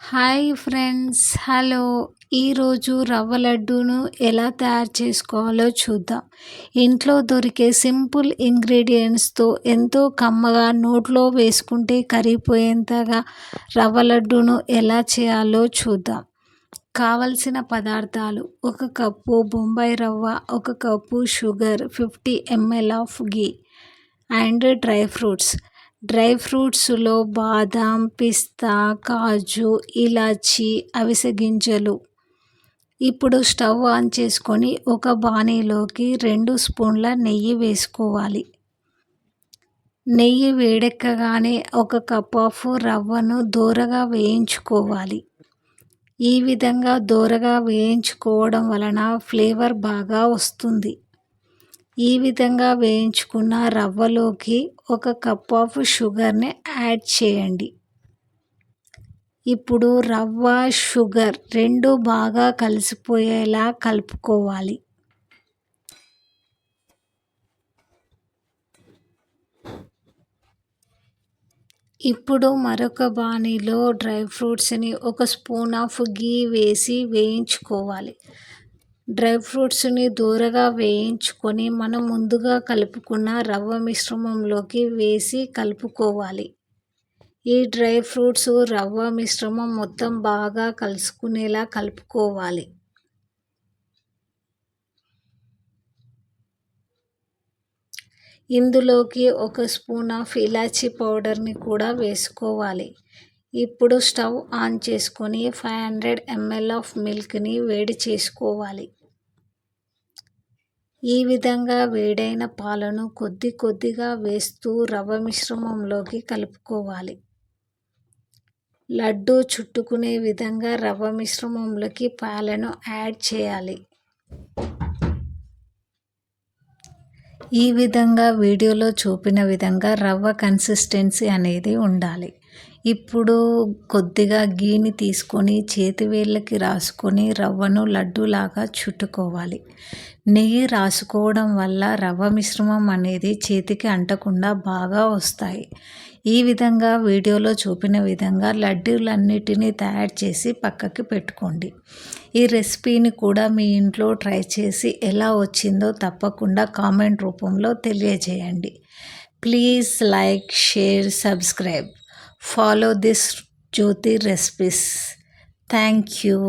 Hi friends, hello. ఈరోజు రవ్వ లడ్డూను ఎలా తయారు చేసుకోవాలో చూద్దాం. ఇంట్లో దొరికే సింపుల్ ఇంగ్రీడియంట్స్తో ఎంతో కమ్మగా నోట్లో వేసుకుంటే కరిగిపోయేంతగా రవ్వ లడ్డూను ఎలా చేయాలో చూద్దాం. కావలసిన పదార్థాలు: 1 కప్పు బొంబాయి రవ్వ, 1 cup sugar, 50 ml of ghee and dry ఫ్రూట్స్లో బాదాం, పిస్తా, కాజు, ఇలాచీ, అవిసె గింజలు. ఇప్పుడు స్టవ్ ఆన్ చేసుకొని ఒక బాణీలోకి 2 స్పూన్ల నెయ్యి వేసుకోవాలి. నెయ్యి వేడెక్కగానే 1 కప్ ఆఫ్ రవ్వను దోరగా వేయించుకోవాలి. ఈ విధంగా దోరగా వేయించుకోవడం వలన ఫ్లేవర్ బాగా వస్తుంది. ఈ విధంగా వేయించుకున్న రవ్వలోకి 1 కప్ ఆఫ్ షుగర్ని యాడ్ చేయండి. ఇప్పుడు రవ్వ, షుగర్ 2 బాగా కలిసిపోయేలా కలుపుకోవాలి. ఇప్పుడు మరొక బాణీలో డ్రై ఫ్రూట్స్ని 1 స్పూన్ ఆఫ్ ఘీ వేసి వేయించుకోవాలి. డ్రై ఫ్రూట్స్ని దూరగా వేయించుకొని మనం ముందుగా కలుపుకున్న రవ్వ మిశ్రమంలోకి వేసి కలుపుకోవాలి. ఈ డ్రై ఫ్రూట్స్, రవ్వ మిశ్రమం మొత్తం బాగా కలుసుకునేలా కలుపుకోవాలి. ఇందులోకి 1 స్పూన్ ఆఫ్ ఇలాచీ పౌడర్ని కూడా వేసుకోవాలి. ఇప్పుడు స్టవ్ ఆన్ చేసుకొని 500 ml ఆఫ్ మిల్క్ని వేడి చేసుకోవాలి. ఈ విధంగా వేడైన పాలను కొద్ది కొద్దిగా వేస్తూ రవ్వ మిశ్రమంలోకి కలుపుకోవాలి. లడ్డూ చుట్టుకునే విధంగా రవ్వ మిశ్రమంలోకి పాలను యాడ్ చేయాలి. ఈ విధంగా వీడియోలో చూపిన విధంగా రవ్వ కన్సిస్టెన్సీ అనేది ఉండాలి. ఇప్పుడు కొద్దిగా ఘీని తీసుకొని చేతివేళ్ళకి రాసుకొని రవ్వను లడ్డూలాగా చుట్టుకోవాలి. నెయ్యి రాసుకోవడం వల్ల రవ్వ మిశ్రమం అనేది చేతికి అంటకుండా బాగా వస్తాయి. ఈ విధంగా వీడియోలో చూపిన విధంగా లడ్డూలన్నిటినీ తయారు చేసి పక్కకి పెట్టుకోండి. ఈ రెసిపీని కూడా మీ ఇంట్లో ట్రై చేసి ఎలా వచ్చిందో తప్పకుండా కామెంట్ రూపంలో తెలియజేయండి. Please like, share, subscribe. Follow this Jyoti recipes. Thank you.